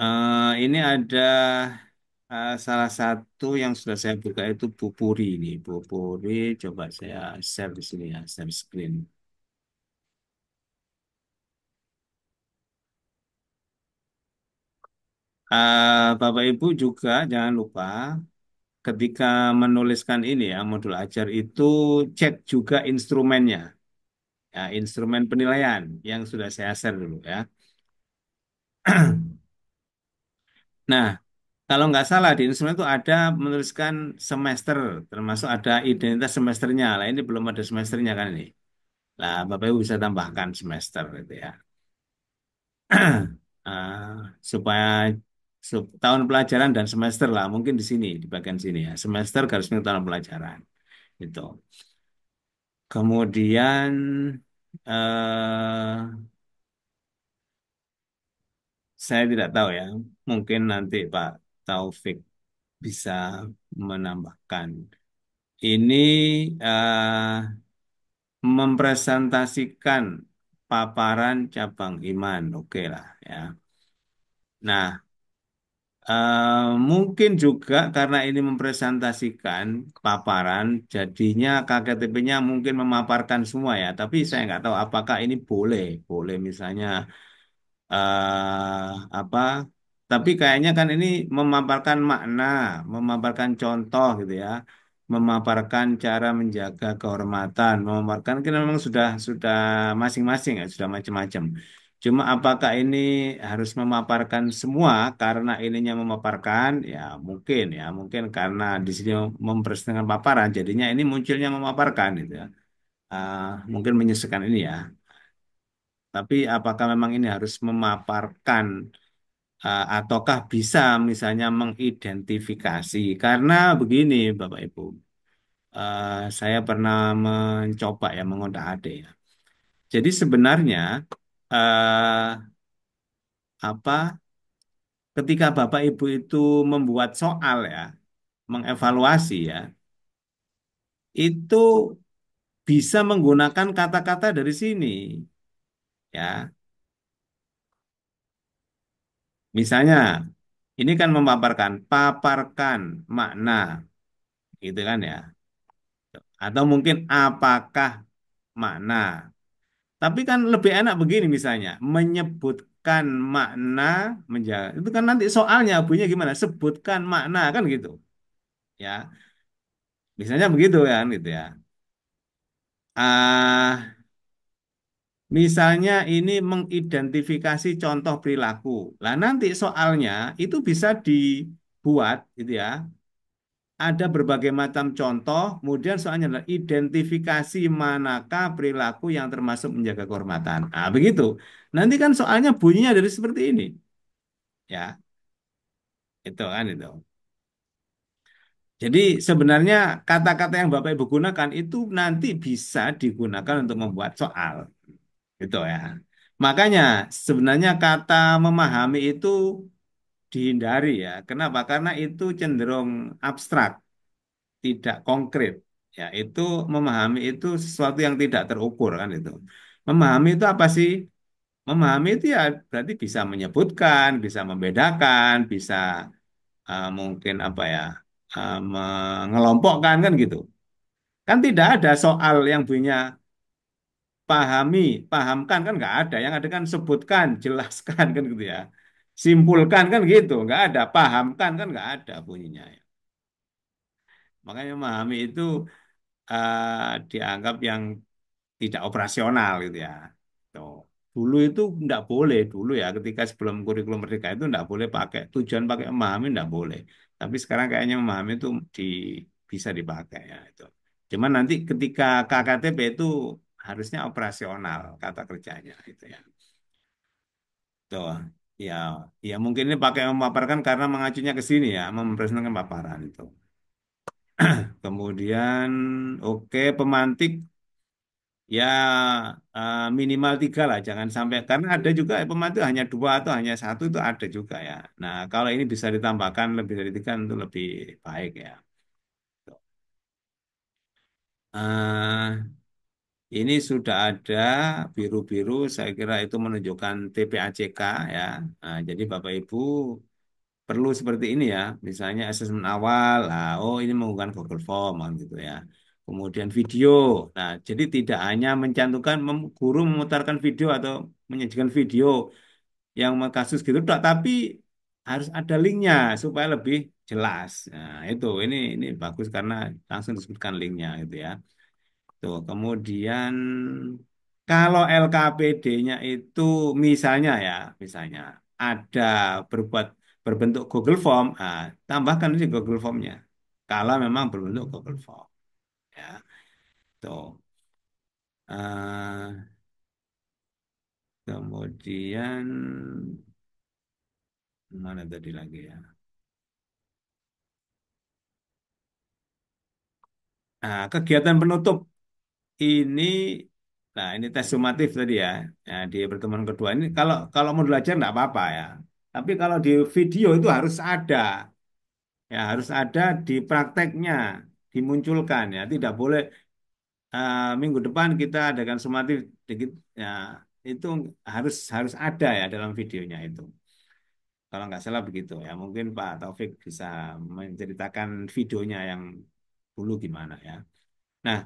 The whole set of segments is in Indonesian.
Ini ada salah satu yang sudah saya buka itu Pupuri ini. Pupuri, coba saya share di sini ya, share screen. Bapak Ibu juga jangan lupa ketika menuliskan ini ya, modul ajar itu cek juga instrumennya, ya, instrumen penilaian yang sudah saya share dulu ya. Nah, kalau nggak salah di instrumen itu ada menuliskan semester, termasuk ada identitas semesternya. Lah ini belum ada semesternya kan ini. Lah Bapak Ibu bisa tambahkan semester gitu ya. Supaya tahun pelajaran dan semester lah mungkin di sini di bagian sini ya. Semester garis miring tahun pelajaran itu. Kemudian eh, saya tidak tahu ya. Mungkin nanti Pak Taufik bisa menambahkan. Ini mempresentasikan paparan cabang iman, oke lah ya. Nah, mungkin juga karena ini mempresentasikan paparan, jadinya KKTP-nya mungkin memaparkan semua ya. Tapi saya nggak tahu apakah ini boleh, boleh misalnya apa? Tapi kayaknya kan ini memaparkan makna, memaparkan contoh gitu ya, memaparkan cara menjaga kehormatan, memaparkan kan memang sudah masing-masing ya, sudah macam-macam. Cuma apakah ini harus memaparkan semua karena ininya memaparkan? Ya, mungkin karena di sini mempresentasikan paparan, jadinya ini munculnya memaparkan gitu ya. Mungkin menyesuaikan ini ya. Tapi apakah memang ini harus memaparkan ataukah bisa misalnya mengidentifikasi? Karena begini, Bapak Ibu, saya pernah mencoba ya mengontak adik ya. Jadi sebenarnya eh, apa ketika Bapak Ibu itu membuat soal ya, mengevaluasi ya, itu bisa menggunakan kata-kata dari sini ya. Misalnya, ini kan memaparkan, paparkan makna, gitu kan ya. Atau mungkin apakah makna. Tapi kan lebih enak begini misalnya, menyebutkan makna menjaga. Itu kan nanti soalnya bunyinya gimana? Sebutkan makna kan gitu. Ya, misalnya begitu kan gitu ya. Ah, misalnya ini mengidentifikasi contoh perilaku. Lah nanti soalnya itu bisa dibuat gitu ya. Ada berbagai macam contoh, kemudian soalnya adalah identifikasi manakah perilaku yang termasuk menjaga kehormatan. Nah, begitu. Nanti kan soalnya bunyinya dari seperti ini. Ya, itu kan itu. Jadi sebenarnya kata-kata yang Bapak Ibu gunakan itu nanti bisa digunakan untuk membuat soal. Gitu ya. Makanya sebenarnya kata memahami itu dihindari ya. Kenapa? Karena itu cenderung abstrak, tidak konkret. Ya, itu memahami itu sesuatu yang tidak terukur kan itu. Memahami itu apa sih? Memahami itu ya berarti bisa menyebutkan, bisa membedakan, bisa mungkin apa ya, mengelompokkan kan gitu. Kan tidak ada soal yang punya pahami, pahamkan kan nggak ada. Yang ada kan sebutkan, jelaskan kan gitu ya. Simpulkan kan gitu, nggak ada. Pahamkan kan nggak ada bunyinya. Makanya memahami itu dianggap yang tidak operasional gitu ya. Tuh. Dulu itu enggak boleh dulu ya ketika sebelum kurikulum merdeka itu enggak boleh pakai tujuan pakai memahami enggak boleh. Tapi sekarang kayaknya memahami itu bisa dipakai ya itu. Cuman nanti ketika KKTP itu harusnya operasional kata kerjanya itu ya. Tuh. Ya, ya mungkin ini pakai memaparkan karena mengacunya ke sini ya, mempresentasikan paparan itu. Kemudian, oke, pemantik ya minimal tiga lah, jangan sampai karena ada juga pemandu hanya dua atau hanya satu itu ada juga ya. Nah kalau ini bisa ditambahkan lebih dari tiga itu lebih baik ya. Eh, Ini sudah ada biru-biru, saya kira itu menunjukkan TPACK ya. Nah, jadi Bapak Ibu perlu seperti ini ya. Misalnya asesmen awal, lah, oh ini menggunakan Google Form kan gitu ya. Kemudian video. Nah, jadi tidak hanya mencantumkan guru memutarkan video atau menyajikan video yang kasus gitu, tok, tapi harus ada linknya supaya lebih jelas. Nah, itu ini bagus karena langsung disebutkan linknya gitu ya. Tuh, kemudian kalau LKPD-nya itu misalnya ya, misalnya ada berbuat berbentuk Google Form, tambahkan di Google Form-nya. Kalau memang berbentuk Google Form, ya. Tuh. Eh, kemudian mana tadi lagi ya? Nah, kegiatan penutup ini, nah ini tes sumatif tadi ya. Ya, di pertemuan kedua ini kalau kalau mau belajar nggak apa-apa ya. Tapi kalau di video itu harus ada, ya harus ada di prakteknya, dimunculkan ya. Tidak boleh minggu depan kita adakan sumatif dikit, ya itu harus harus ada ya dalam videonya itu. Kalau nggak salah begitu ya. Mungkin Pak Taufik bisa menceritakan videonya yang dulu gimana ya. Nah,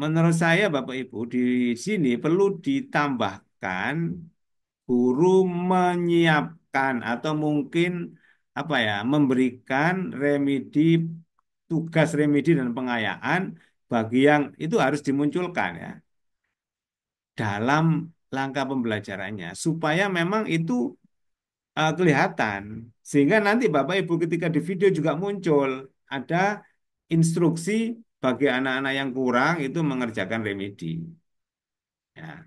menurut saya Bapak Ibu di sini perlu ditambahkan guru menyiapkan atau mungkin apa ya memberikan remedi, tugas remedi dan pengayaan bagi yang itu harus dimunculkan ya dalam langkah pembelajarannya supaya memang itu kelihatan sehingga nanti Bapak Ibu ketika di video juga muncul ada instruksi bagi anak-anak yang kurang itu mengerjakan remedi. Ya.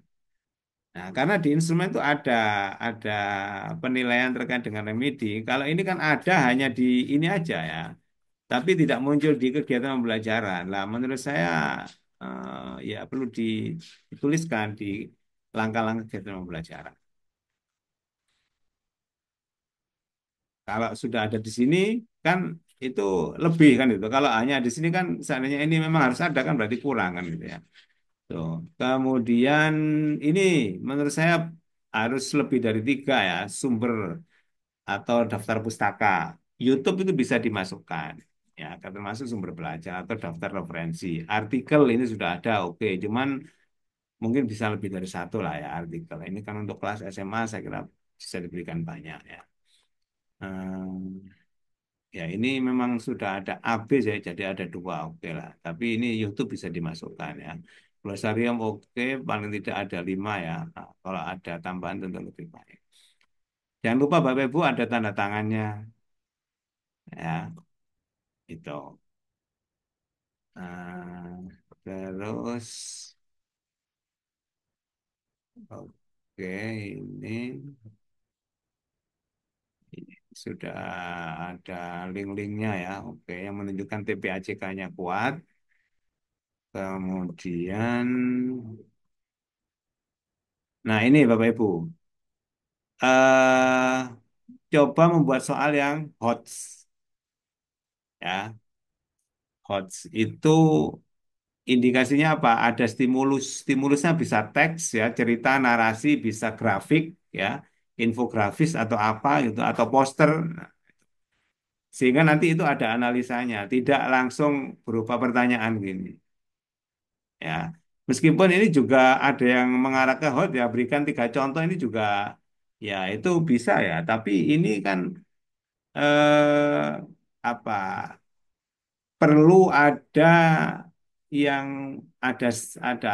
Nah, karena di instrumen itu ada penilaian terkait dengan remedi. Kalau ini kan ada hanya di ini aja ya, tapi tidak muncul di kegiatan pembelajaran. Lah, menurut saya ya perlu dituliskan di langkah-langkah kegiatan pembelajaran. Kalau sudah ada di sini kan itu lebih kan itu. Kalau hanya di sini kan seandainya ini memang harus ada kan berarti kurang kan gitu ya. Tuh. Kemudian ini menurut saya harus lebih dari tiga ya sumber atau daftar pustaka. YouTube itu bisa dimasukkan ya termasuk sumber belajar atau daftar referensi. Artikel ini sudah ada oke, cuman mungkin bisa lebih dari satu lah ya artikel. Ini kan untuk kelas SMA saya kira bisa diberikan banyak ya. Hmm, ya ini memang sudah ada AB ya, jadi ada dua oke lah. Tapi ini YouTube bisa dimasukkan ya. Glosarium oke, paling tidak ada lima ya. Nah, kalau ada tambahan tentu lebih baik. Jangan lupa Bapak Ibu ada tanda tangannya ya itu. Nah, terus oke ini sudah ada link-linknya ya. Oke yang menunjukkan TPACK-nya kuat. Kemudian, nah ini Bapak Ibu, eh coba membuat soal yang HOTS ya. HOTS itu indikasinya apa? Ada stimulus, stimulusnya bisa teks ya, cerita, narasi, bisa grafik ya, infografis atau apa gitu, atau poster. Sehingga nanti itu ada analisanya, tidak langsung berupa pertanyaan gini. Ya, meskipun ini juga ada yang mengarah ke hot ya, berikan tiga contoh ini juga ya itu bisa ya. Tapi ini kan apa perlu ada yang ada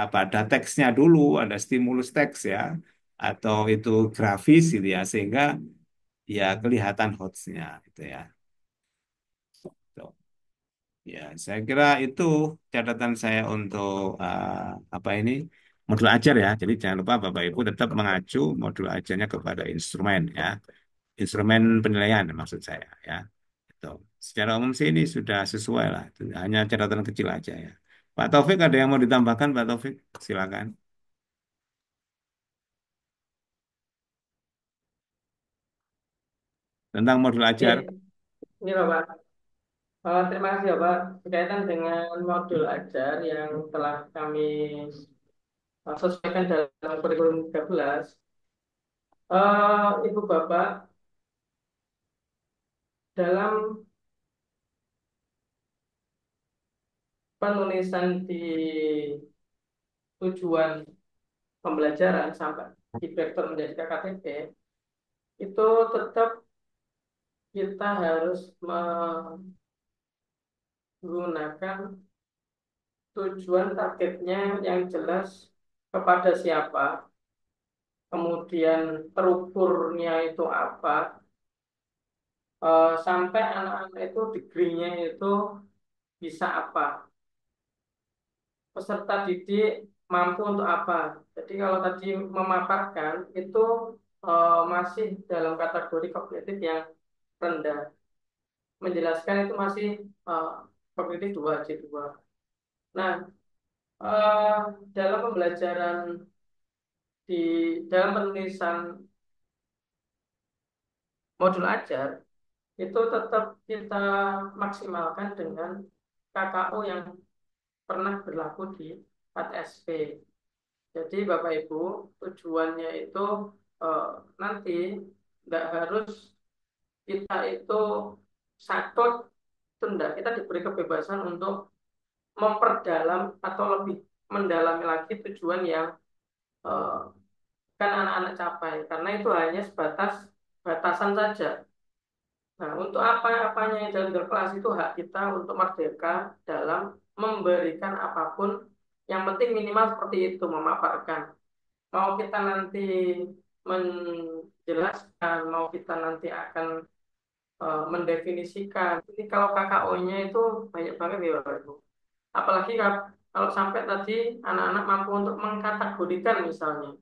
apa? Ada teksnya dulu, ada stimulus teks ya, atau itu grafis gitu ya, sehingga ya kelihatan hotsnya gitu ya. Tuh. Ya, saya kira itu catatan saya untuk apa ini modul ajar ya. Jadi jangan lupa Bapak Ibu tetap mengacu modul ajarnya kepada instrumen ya, instrumen penilaian maksud saya ya. Itu. Secara umum sih ini sudah sesuai lah. Itu hanya catatan kecil aja ya. Pak Taufik ada yang mau ditambahkan Pak Taufik? Silakan. Tentang modul ajar. Ini Bapak. Terima kasih ya Pak. Berkaitan dengan modul ajar yang telah kami sesuaikan dalam kurikulum 13, Ibu Bapak, dalam penulisan di tujuan pembelajaran sampai di vektor menjadi KKTP, itu tetap kita harus menggunakan tujuan targetnya yang jelas kepada siapa, kemudian terukurnya itu apa, sampai anak-anak itu degree-nya itu bisa apa, peserta didik mampu untuk apa. Jadi kalau tadi memaparkan itu masih dalam kategori kognitif yang rendah, menjelaskan itu masih eh, kognitif 2C2. Nah, eh, dalam pembelajaran di dalam penulisan modul ajar itu tetap kita maksimalkan dengan KKO yang pernah berlaku di KTSP. Jadi Bapak Ibu, tujuannya itu eh, nanti nggak harus kita itu saklek tunda, kita diberi kebebasan untuk memperdalam atau lebih mendalami lagi tujuan yang eh, kan anak-anak capai, karena itu hanya sebatas batasan saja. Nah, untuk apa-apanya yang dalam kelas itu hak kita untuk merdeka dalam memberikan apapun, yang penting minimal seperti itu, memaparkan. Mau kita nanti menjelaskan, mau kita nanti akan mendefinisikan. Ini kalau KKO-nya itu banyak banget ya Bapak Ibu. Apalagi kalau sampai tadi anak-anak mampu untuk mengkategorikan misalnya,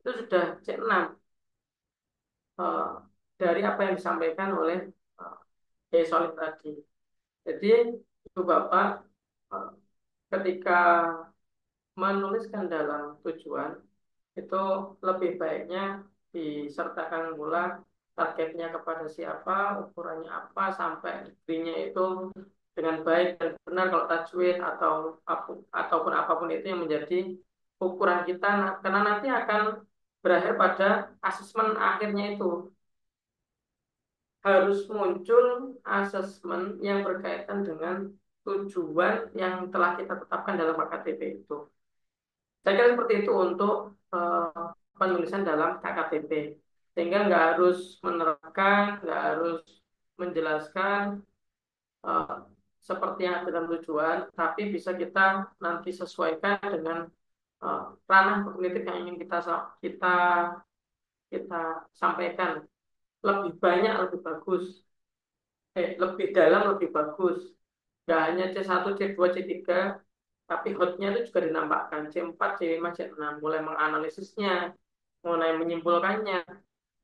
itu sudah C6 eh, dari apa yang disampaikan oleh Solid tadi. Jadi Ibu Bapak eh, ketika menuliskan dalam tujuan itu lebih baiknya disertakan pula targetnya kepada siapa, ukurannya apa, sampai degree-nya itu dengan baik dan benar kalau tajwid atau ataupun apapun itu yang menjadi ukuran kita, karena nanti akan berakhir pada asesmen akhirnya itu harus muncul asesmen yang berkaitan dengan tujuan yang telah kita tetapkan dalam KKTP itu. Saya kira seperti itu untuk penulisan dalam KKTP. Sehingga nggak harus menerapkan, nggak harus menjelaskan eh, seperti yang ada dalam tujuan, tapi bisa kita nanti sesuaikan dengan ranah kognitif yang ingin kita kita sampaikan. Lebih banyak, lebih bagus. Lebih dalam, lebih bagus. Nggak hanya C1, C2, C3, tapi hotnya itu juga dinambahkan C4, C5, C6, mulai menganalisisnya, mulai menyimpulkannya,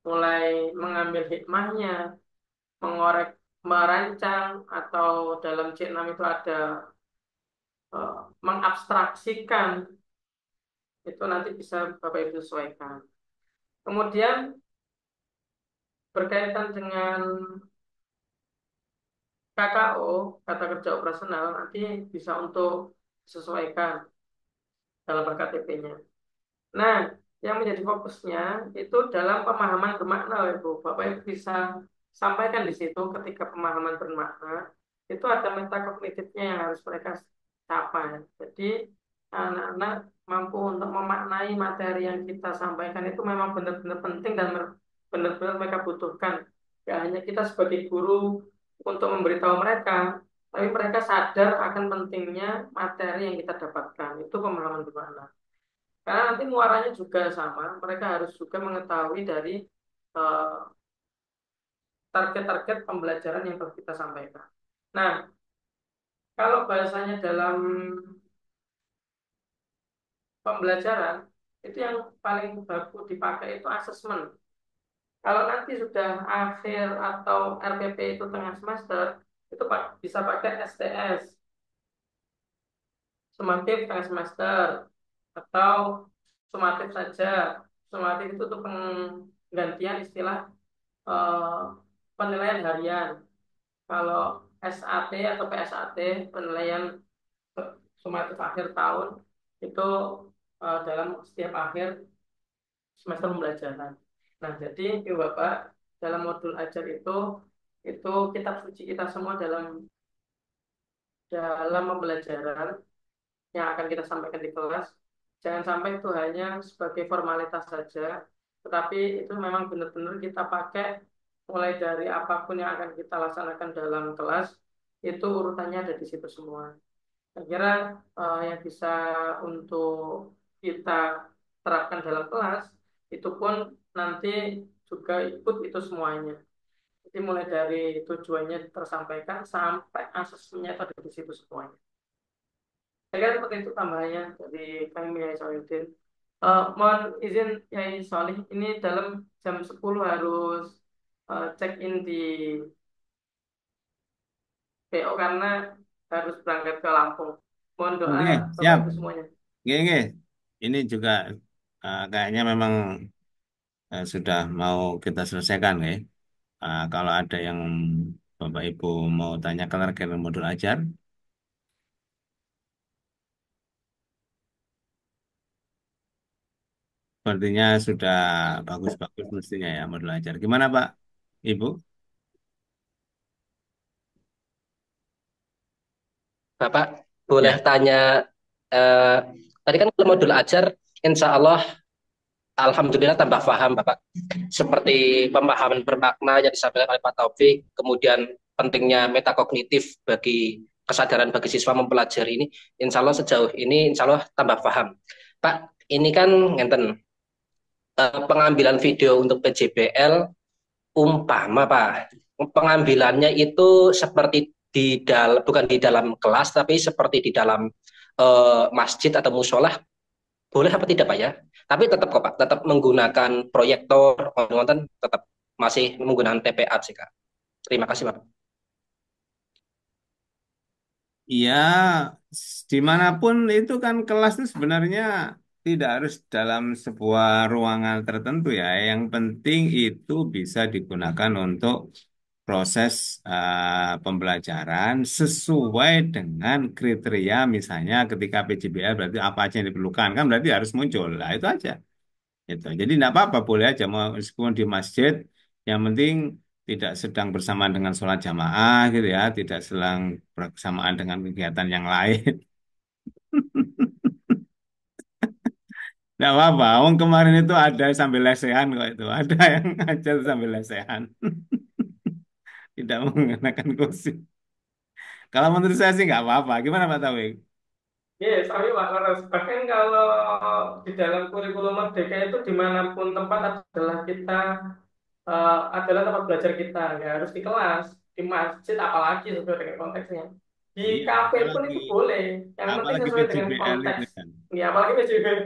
mulai mengambil hikmahnya, mengorek, merancang, atau dalam C6 itu ada mengabstraksikan, itu nanti bisa Bapak Ibu sesuaikan. Kemudian berkaitan dengan KKO, kata kerja operasional, nanti bisa untuk disesuaikan dalam KTP-nya. Nah, yang menjadi fokusnya itu dalam pemahaman bermakna, Ibu. Bapak Ibu bisa sampaikan di situ ketika pemahaman bermakna, itu ada metakognitifnya yang harus mereka capai. Jadi, anak-anak mampu untuk memaknai materi yang kita sampaikan itu memang benar-benar penting dan benar-benar mereka butuhkan. Ya, hanya kita sebagai guru untuk memberitahu mereka, tapi mereka sadar akan pentingnya materi yang kita dapatkan. Itu pemahaman bermakna. Karena nanti muaranya juga sama, mereka harus juga mengetahui dari eh, target-target pembelajaran yang telah kita sampaikan. Nah, kalau bahasanya dalam pembelajaran, itu yang paling bagus dipakai itu asesmen. Kalau nanti sudah akhir atau RPP itu tengah semester, itu bisa pakai STS, sumatif tengah semester, atau sumatif saja. Sumatif itu untuk penggantian istilah eh, penilaian harian. Kalau SAT atau PSAT, penilaian sumatif akhir tahun itu dalam setiap akhir semester pembelajaran. Nah, jadi Ibu Bapak, dalam modul ajar itu kitab suci kita semua dalam dalam pembelajaran yang akan kita sampaikan di kelas. Jangan sampai itu hanya sebagai formalitas saja, tetapi itu memang benar-benar kita pakai mulai dari apapun yang akan kita laksanakan dalam kelas, itu urutannya ada di situ semua. Saya kira yang bisa untuk kita terapkan dalam kelas, itu pun nanti juga ikut itu semuanya. Jadi mulai dari tujuannya tersampaikan sampai asesmennya itu ada di situ semuanya. Saya kira seperti itu tambahannya dari kami Yai Solihin. Mohon izin Yai Solih, ini dalam jam 10 harus check in di PO karena harus berangkat ke Lampung. Mohon doa Oke, Bapak siap. Ibu semuanya. Oke. Ini juga kayaknya memang sudah mau kita selesaikan ya. Kalau ada yang Bapak Ibu mau tanyakan terkait dengan modul ajar, sepertinya sudah bagus-bagus mestinya ya modul ajar. Gimana Pak Ibu? Bapak boleh Ya. tanya, eh, tadi kan kalau modul ajar, insya Allah, Alhamdulillah tambah paham Bapak. Seperti pemahaman bermakna yang disampaikan oleh Pak Taufik, kemudian pentingnya metakognitif bagi kesadaran bagi siswa mempelajari ini, insya Allah sejauh ini, insya Allah tambah paham. Pak, ini kan ngenten, pengambilan video untuk PJBL, umpama Pak, pengambilannya itu seperti di dalam, bukan di dalam kelas, tapi seperti di dalam masjid atau musola, boleh apa tidak Pak ya? Tapi tetap kok Pak, tetap menggunakan proyektor, nonton, tetap masih menggunakan TPA sih Kak. Terima kasih Pak. Ya, dimanapun itu kan kelas itu sebenarnya tidak harus dalam sebuah ruangan tertentu ya. Yang penting itu bisa digunakan untuk proses pembelajaran sesuai dengan kriteria misalnya ketika PJBL berarti apa aja yang diperlukan kan berarti harus muncul. Nah, itu aja. Gitu. Jadi tidak apa-apa boleh aja mau meskipun di masjid yang penting tidak sedang bersamaan dengan sholat jamaah gitu ya, tidak sedang bersamaan dengan kegiatan yang lain. Tidak apa-apa. Wong kemarin itu ada sambil lesehan kok itu, ada yang ngajar sambil lesehan, tidak mengenakan kursi. Kalau menurut saya sih nggak apa-apa. Gimana Pak Taufiq? Yes, tapi Pak Laras, bahkan kalau di dalam kurikulum Merdeka itu dimanapun tempat adalah kita adalah tempat belajar kita, nggak harus di kelas, di masjid apalagi sesuai dengan konteksnya. Di Iya, kafe pun apalagi itu boleh, yang penting apalagi sesuai dengan PJBL konteks. itu kan. Ya, apalagi PJBL.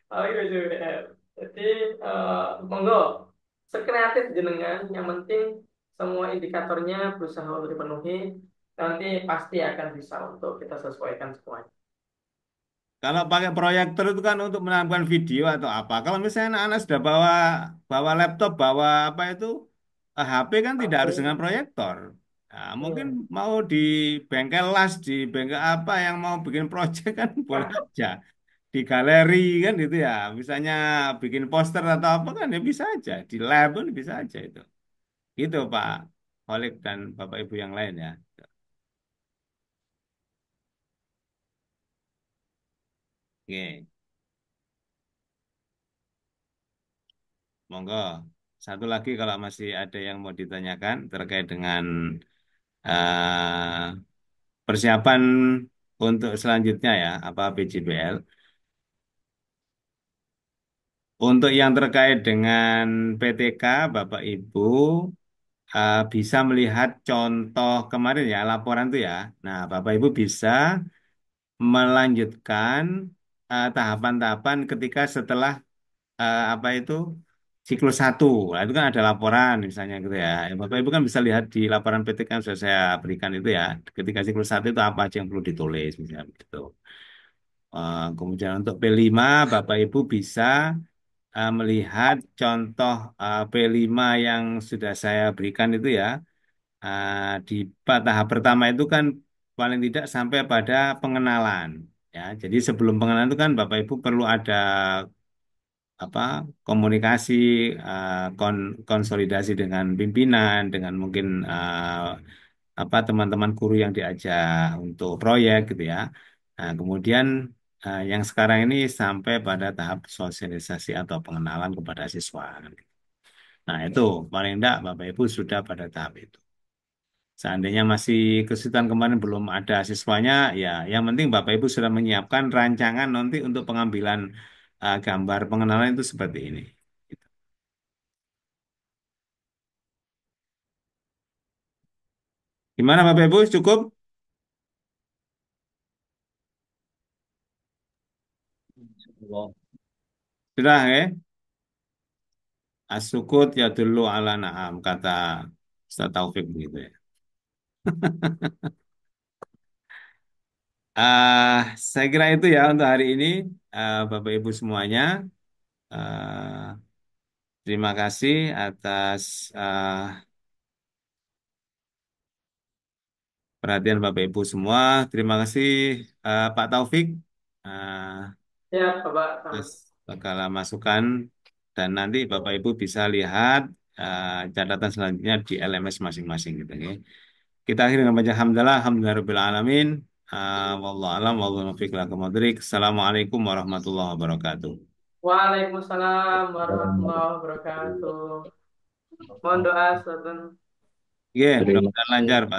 Apalagi PJBL. Jadi monggo sekreatif jenengan, yang penting semua indikatornya berusaha untuk dipenuhi, nanti pasti akan bisa untuk kita sesuaikan semuanya. Kalau pakai proyektor itu kan untuk menampilkan video atau apa. Kalau misalnya anak-anak sudah bawa bawa laptop, bawa apa itu HP kan tidak harus dengan Oke, proyektor. Nah, mungkin iya. mau di bengkel las, di bengkel apa yang mau bikin proyek kan boleh aja. Di galeri kan gitu ya. Misalnya bikin poster atau apa kan ya bisa aja. Di lab pun bisa aja itu. Gitu Pak Holik dan Bapak Ibu yang lain ya. Oke, monggo. Satu lagi kalau masih ada yang mau ditanyakan terkait dengan eh, persiapan untuk selanjutnya ya, apa PJBL. Untuk yang terkait dengan PTK, Bapak Ibu bisa melihat contoh kemarin ya, laporan itu ya. Nah, Bapak Ibu bisa melanjutkan tahapan-tahapan ketika setelah apa itu siklus satu. Nah, itu kan ada laporan misalnya gitu ya. Ya, Bapak Ibu kan bisa lihat di laporan PTK yang sudah saya berikan itu ya. Ketika siklus satu itu apa aja yang perlu ditulis misalnya gitu. Kemudian untuk P5 Bapak Ibu bisa melihat contoh P5 yang sudah saya berikan itu ya. di tahap pertama itu kan paling tidak sampai pada pengenalan. Ya, jadi sebelum pengenalan itu kan Bapak Ibu perlu ada apa komunikasi, konsolidasi dengan pimpinan, dengan mungkin teman-teman guru yang diajak untuk proyek gitu ya. Nah, kemudian yang sekarang ini sampai pada tahap sosialisasi atau pengenalan kepada siswa. Nah, itu paling enggak Bapak Ibu sudah pada tahap itu. Seandainya masih kesulitan kemarin belum ada siswanya, ya yang penting Bapak Ibu sudah menyiapkan rancangan nanti untuk pengambilan gambar pengenalan itu seperti ini. Gitu. Gimana Bapak Ibu? Cukup? Allah. Sudah ya? As-sukut ya dulu ala na'am, kata Ustaz Taufik begitu ya. Saya kira itu ya untuk hari ini, Bapak Ibu semuanya. Ah, Terima kasih atas perhatian Bapak Ibu semua. Terima kasih Pak Taufik Ya, Bapak atas sama. segala masukan. Dan nanti Bapak Ibu bisa lihat catatan selanjutnya di LMS masing-masing gitu ya. Kita akhiri dengan baca hamdalah, alhamdulillahirabbil alamin. Wallahu alam, wallahu muwaffiq ila aqwamit thoriq. Assalamualaikum warahmatullahi wabarakatuh. Waalaikumsalam warahmatullahi wabarakatuh. Mohon doa, Sultan. Oke, Terima mudah-mudahan kasih. lancar Pak.